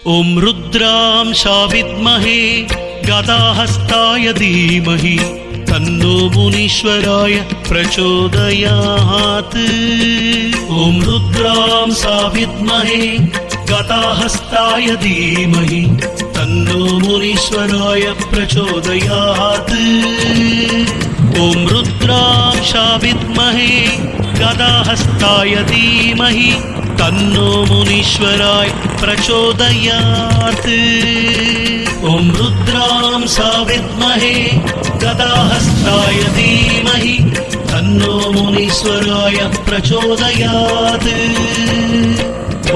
ॐ रुद्रांशा विद्महे गदाहस्ताय धीमहि तन्नो मुनीश्वराय प्रचोदयात्। ॐ रुद्रांशा विद्महे गदाहस्ताय धीमहि तन्नो मुनीश्वराय प्रचोदयात्। ॐ रुद्रांशा विद्महे गदाहस्ताय धीमहि तन्नो मुनीश्वराय प्रचोदयात्। ॐ रुद्रांशा विद्महे गदाहस्ताय धीमहि तन्नो मुनीश्वराय प्रचोदयात्।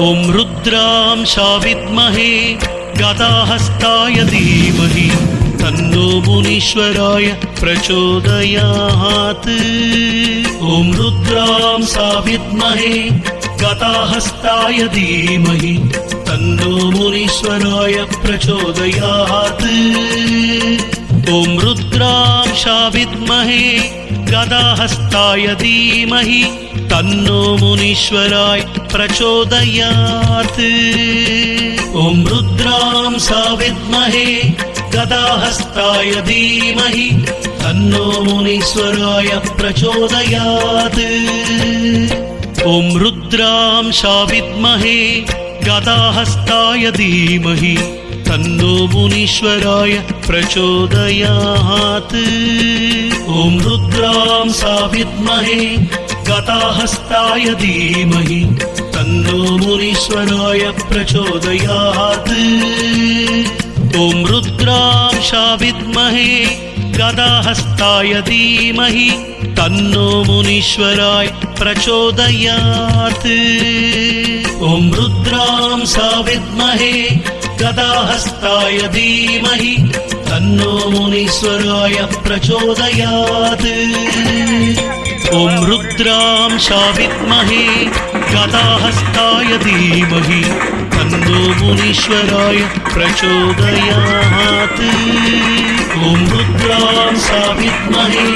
ॐ रुद्रांशा विद्महे गदाहस्ताय धीमहि तन्नो मुनीश्वराय प्रचोदयात्। ॐ रुद्रांशा विद्महे गदाहस्ताय धीमहि तन्नो मुनीश्वराय प्रचोदयात्। ॐ रुद्रांशा विद्महे गदाहस्ताय धीमहि तन्नो मुनीश्वराय प्रचोदयात्। ॐ रुद्रांशा विद्महे गदाहस्ताय धीमहि तन्नो मुनीश्वराय प्रचोदयात्। ॐ रुद्रांशा विद्महे गदाहस्ताय धीमहि तन्नो मुनीश्वराय प्रचोदयात्। ॐ रुद्रांशा विद्महे गदाहस्ताय धीमहि तन्नो मुनीश्वराय प्रचोदयात्। ॐ रुद्रांशा विद्महे गदाहस्ताय धीमहि तन्नो मुनीश्वराय प्रचोदयात्। ॐ रुद्रांशा विद्महे गदाहस्ताय धीमहि तन्नो मुनीश्वराय प्रचोदयात्। ॐ रुद्रांशा विद्महे गदाहस्ताय धीमहि तन्नो मुनीश्वराय प्रचोदयात्। ॐ रुद्रांशा विद्महे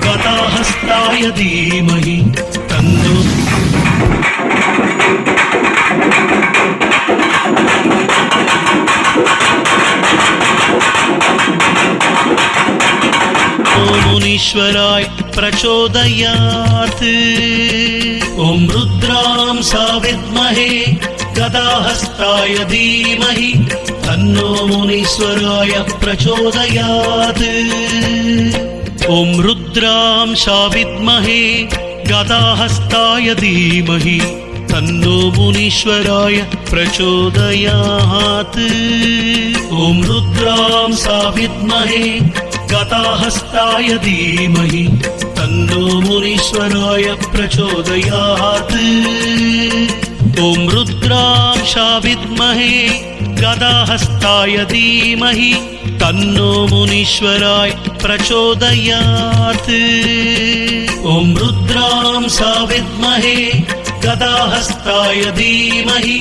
गदाहस्ताय धीमहि तन्नो मुनीश्वराय प्रचोदयात्। ॐ रुद्रांशा विद्महे गदाहस्ताय धीमहि तन्नो मुनीश्वराय प्रचोदयात्। ॐ रुद्रांशा विद्महे गदाहस्ताय धीमहि तन्नो मुनीश्वराय प्रचोदयात्। ॐ रुद्रांशा विद्महे गदाहस्ताय धीमहि तन्नो मुनीश्वराय प्रचोदयात्। ॐ रुद्रांशा विद्महे गदाहस्ताय धीमहि तन्नो मुनीश्वराय प्रचोदयात्। ॐ रुद्रांशा विद्महे गदाहस्ताय धीमहि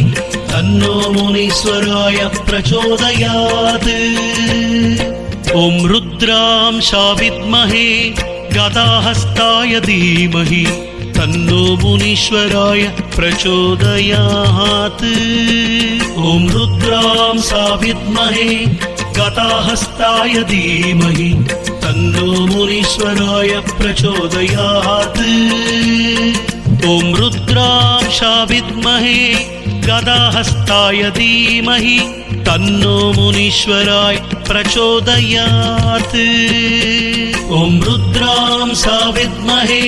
तन्नो मुनीश्वराय प्रचोदयात्। ॐ रुद्रांशा विद्महे गदाहस्ताय धीमहि तन्नो मुनीश्वराय प्रचोदयात्। ॐ रुद्रांशा विद्महे गदाहस्ताय धीमहि तन्नो मुनीश्वराय प्रचोदयात्। ॐ रुद्रांशा विद्महे गदाहस्ताय धीमहि तन्नो मुनीश्वराय प्रचोदयात्। ॐ रुद्रांशा विद्महे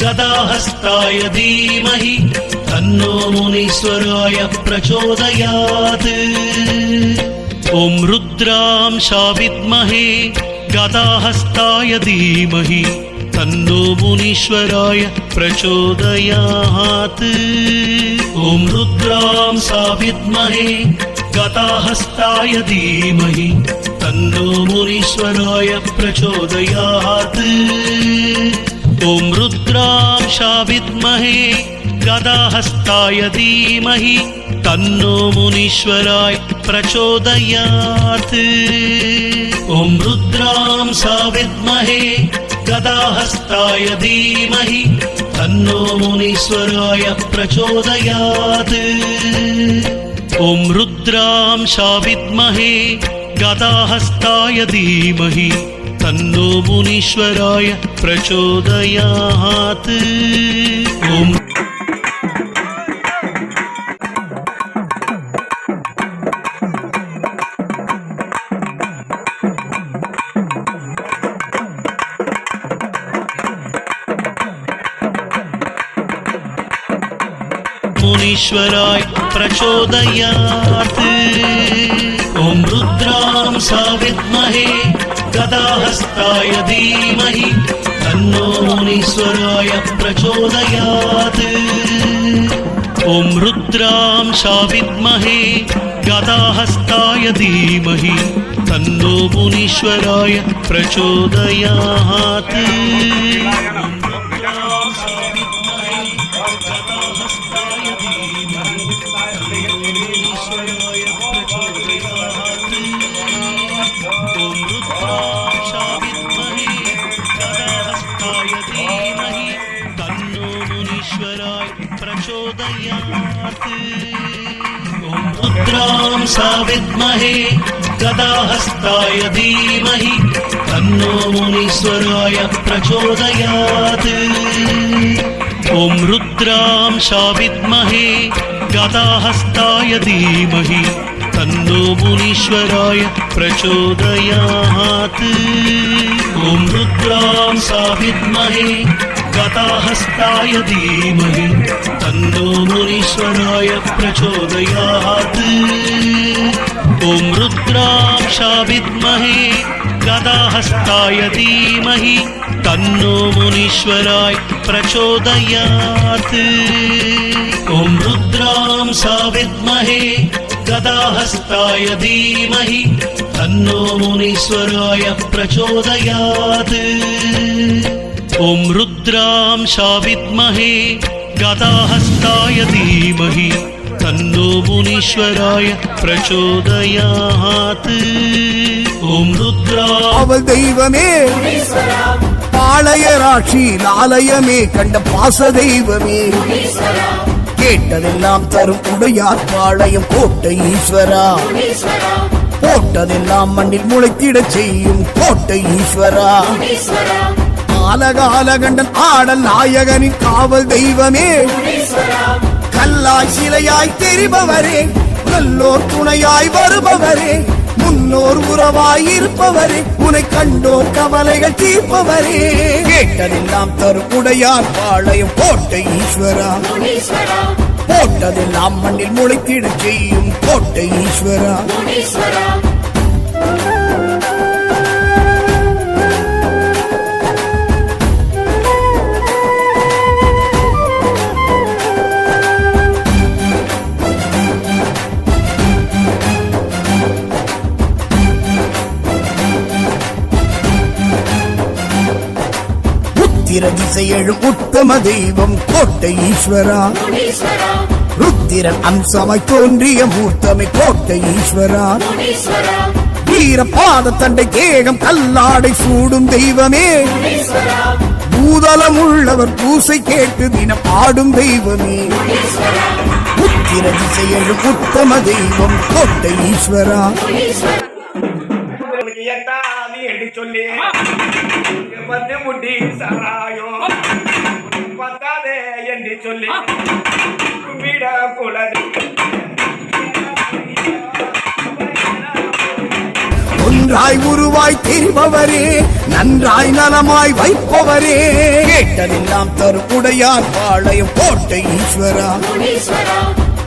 गदाहस्ताय धीमहि तन्नो मुनीश्वराय प्रचोदयात्। ॐ रुद्रांशा विद्महे गदाहस्ताय धीमहि तन्नो मुनीश्वराय प्रचोदयात्। ॐ रुद्रांशा विद्महे गदाहस्ताय धीमहि तन्नो मुनीश्वराय प्रचोदयात्। ॐ रुद्रांशा विद्महे गदाहस्ताय धीमहि तन्नो मुनीश्वराय प्रचोदयात्। ॐ रुद्रांशा विद्महे गदाहस्ताय धीमहि तन्नो मुनीश्वराय प्रचोदयात्। ॐ रुद्रांशा विद्महे गदाहस्ताय धीमहि तन्नो मुनीश्वराय प्रचोदयात् ॐ मुनीश्वराय प्रचोदयात् ॐ रुद्रांशा विद्महे गदाहस्ताय धीमहि तन्नो मुनीश्वराय प्रचोदयात् ॐ रुद्रांशा विद्महे गदाहस्ताय धीमहि तन्नो मुनीश्वराय प्रचोदयात् रुद्रांशा विद्महे गदाहस्ताय धीमहि तन्नो मुनीश्वराय प्रचोदयात् ॐ रुद्रांशा विद्महे गदाहस्ताय धीमहि तन्नो मुनीश्वराय प्रचोदयात् ॐ रुद्रांशा विद्महे गदाहस्ताय धीमहि तन्नो मुनीश्वराय प्रचोदयात् ॐ रुद्रांशा विद्महे गदाहस्ताय धीमहि तन्नो मुनीश्वराय प्रचोदयात् ॐ रुद्रांशा विद्महे गदाहस्ताय धीमहि तन्नो मुनीश्वराय प्रचोदयात् ॐ रुद्रांशा विद्महे गदाहस्ताय धीमहि तन्नो मुनीश्वराय प्रचोदयात् ॐ அவள் தெய்வமே பாளையராட்சி ஆலயமே கண்ட பாச தெய்வமே கேட்டதெல்லாம் தரும் உடையார் பாளையம் கோட்டை ஈஸ்வரா போட்டதெல்லாம் மண்ணில் முளைத்திடச் செய்யும் கோட்டை ஈஸ்வரா ஆலகாலகண்டன் ஆடல் நாயகனின் காவல் தெய்வமே கல்லாய் சிலையாய் தெரிபவரே நல்லோர் துணையாய் வருபவரே முன்னோர் உறவாய் இருப்பவரே உன்னை கண்டோர் கவலைகள் தீர்ப்பவரே கேட்டதெல்லாம் தரும் உடையார் பாளையம் கோட்டை ஈஸ்வரா போட்டதெல்லாம் மண்ணில் முளைத்திடச் செய்யும் கோட்டை ஈஸ்வரா திசையெழும் உத்தம தெய்வம் கோட்டை ஈஸ்வரா ருத்திரன் அம்சமாய் தோன்றிய மூர்த்தமை கோட்டை ஈஸ்வரா வீர பாத தண்டை தேகம் கல்லாடை சூடும் தெய்வமே பூதலம் உள்ளவர் பூசை கேட்டு தினம் ஆடும் தெய்வமே உத்திர திசையெழும் உத்தம தெய்வம் கோட்டை ஈஸ்வரா சொல்லி வந்து முடி சராயோ பத்தாதே என்று சொல்லி விட குலது ஒன்றாய் உருவாய் தெரிபவரே நன்றாய் நலமாய் வைப்பவரே கேட்டதெல்லாம் தரும் உடையார் பாளையம் கோட்டை ஈஸ்வரா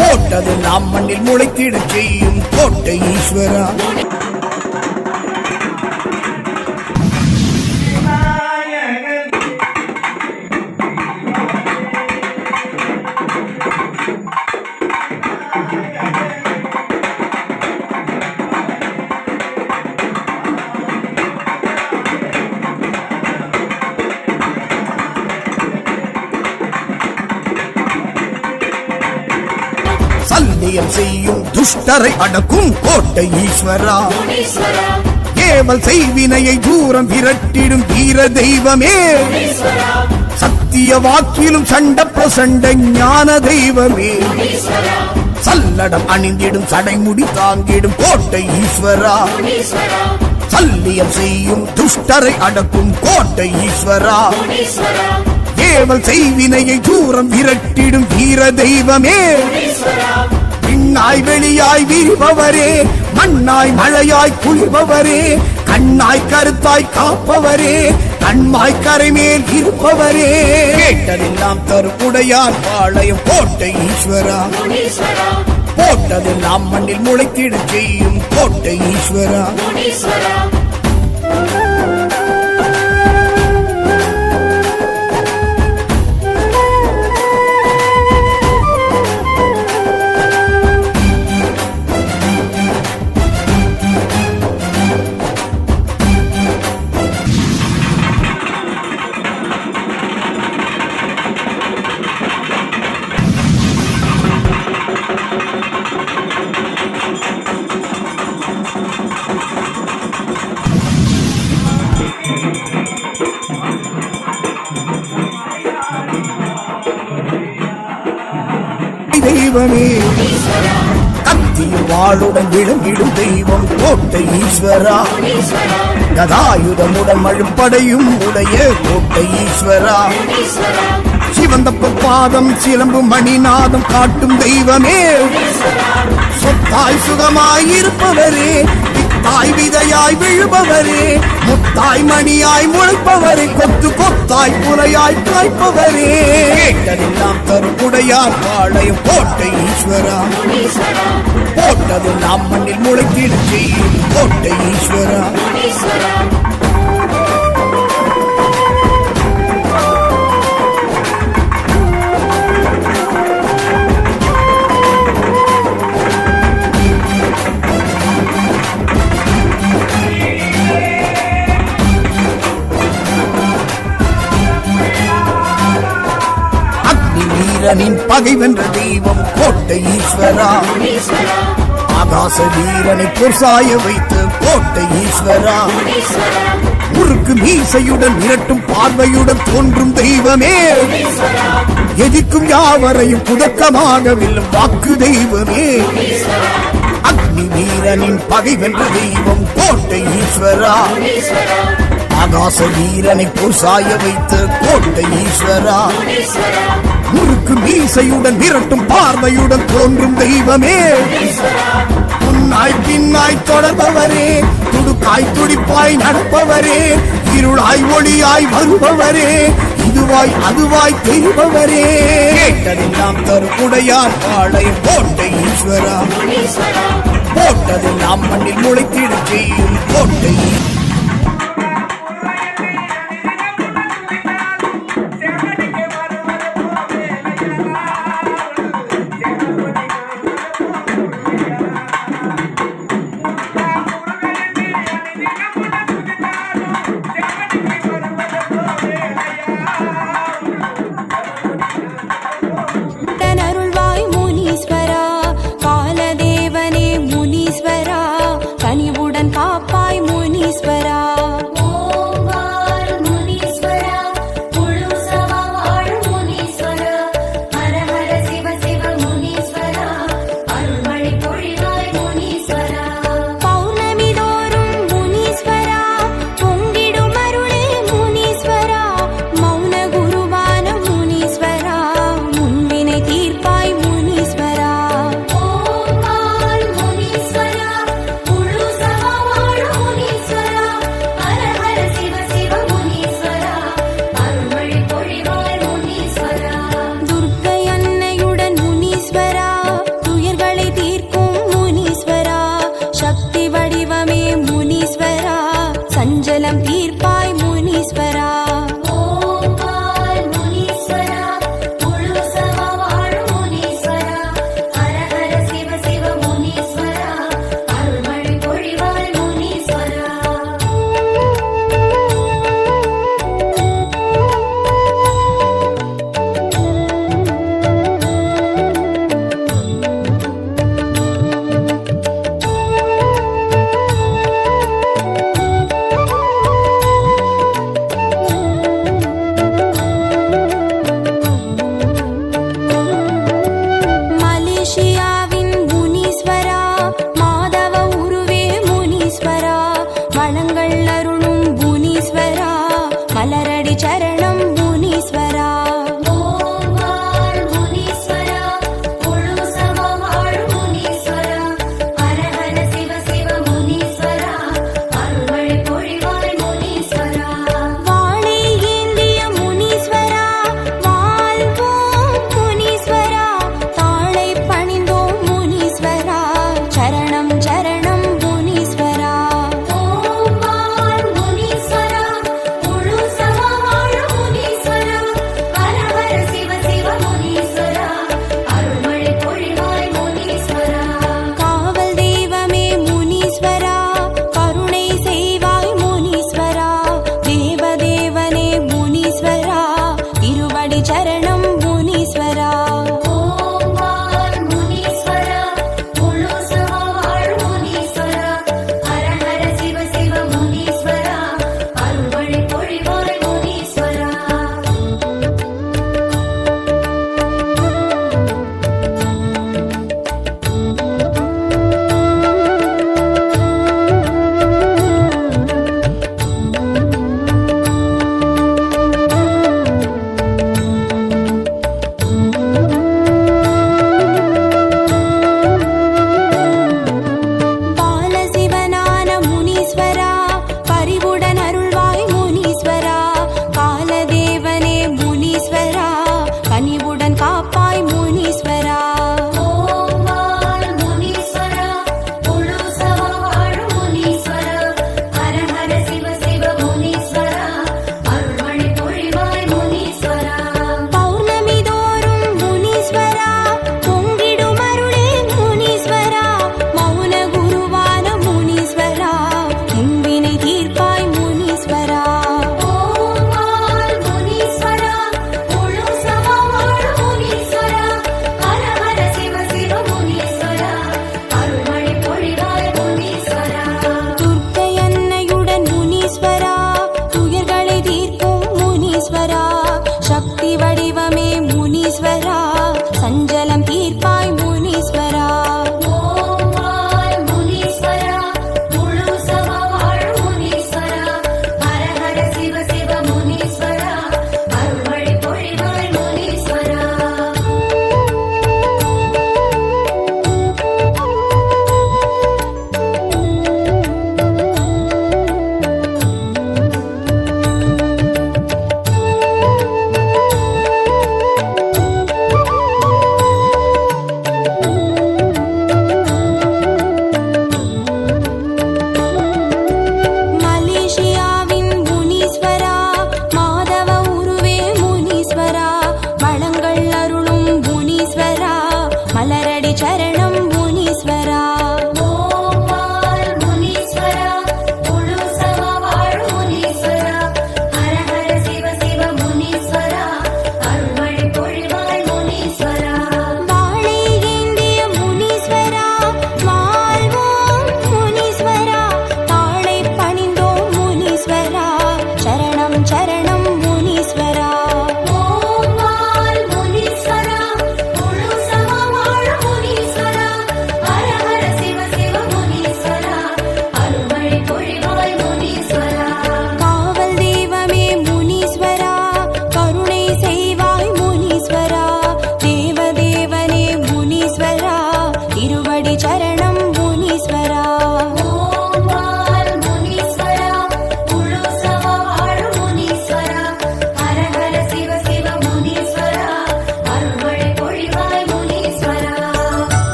போட்டதெல்லாம் மண்ணில் முளைத்திடச் செய்யும் கோட்டை ஈஸ்வரா சல்லியம் செய்யும் துஷ்டரை அடக்கும் கோட்டை ஈஸ்வரா கேவல் செய்வினையை தூரம் விரட்டிடும் வீர தெய்வமே சத்திய வாக்கிலும் சண்ட பிரசண்ட ஞான தெய்வமே சல்லடம் அணிந்திடும் சடைமுடி தாங்கிடும் கோட்டை ஈஸ்வரா சல்லியம் செய்யும் துஷ்டரை அடக்கும் கோட்டை ஈஸ்வரா ஏவல் செய்வினையை தூரம் விரட்டிடும் வீர தெய்வமே விண்ணாய் வெளியாய் விரிபவரே மண்ணாய் மழையாய் குளிபவரே கண்ணாய் கருத்தாய் காப்பவரே கண்மாய் கரைமேல் இருப்பவரே கேட்டதெல்லாம் தரும் உடையார் பாளையம் கோட்டை ஈஸ்வரா போட்டதெல்லாம் மண்ணில் முளைத்திட செய்யும் கோட்டை ஈஸ்வரா தெய்வமே கத்தியும் வாளுடன் விளங்கிடும் தெய்வம் கோட்டை ஈஸ்வரா கதாயுதமுடன் மழுப்படையும் உடைய கோட்டை ஈஸ்வரா சிவந்த பாதம் சிலம்பு மணிநாதம் காட்டும் தெய்வமே சொத்தாய் சுகமாய் இருப்பவரே வித்தாய் விதையாய் விழுபவரே முத்தாய் மணியாய் முளைப்பவரே கொத்து கொத்தாய் புலையாய் காய்ப்பவரே கேட்டதெல்லாம் தரும் உடையார் பாளையம் கோட்டை ஈஸ்வரா போட்டது நாம் மண்ணில் முளைத்திட செய்யும் கோட்டை ஈஸ்வரா வீரனின் பகை வென்ற தெய்வம் கோட்டை ஈஸ்வரா ஆகாச வீரனை பொற்சாய வைத்து கோட்டை ஈஸ்வரா முறுக்கு மீசையுடன் மிரட்டும் பார்வையுடன் தோன்றும் தெய்வமே எதிர்க்கும் யாவரையும் புதக்கமாக வெல்லும் வாக்கு தெய்வமே அக்னி வீரனின் பகை வென்ற தெய்வம் கோட்டை ஈஸ்வரா ஆகாச வீரனை பொற்சாய வைத்து கோட்டை ஈஸ்வரா முறுக்கு மீசையுடன் விரட்டும் பார்வையுடன் தோன்றும் தெய்வமே முன்னாய் பின்னாய் தொடர்பவரே துடுக்காய் துடிப்பாய் நடப்பவரே இருளாய் ஒளியாய் வருபவரே இதுவாய் அதுவாய் தெரிபவரே கேட்டதெல்லாம் தரும் உடையார் பாளையம் கோட்டை ஈஸ்வரா போட்டதெல்லாம் மண்ணில் முளைத்திட செய்யும் கோட்டை காலதேவனே முனீஸ்வரா கனிவுடன் காப்பாய் முனி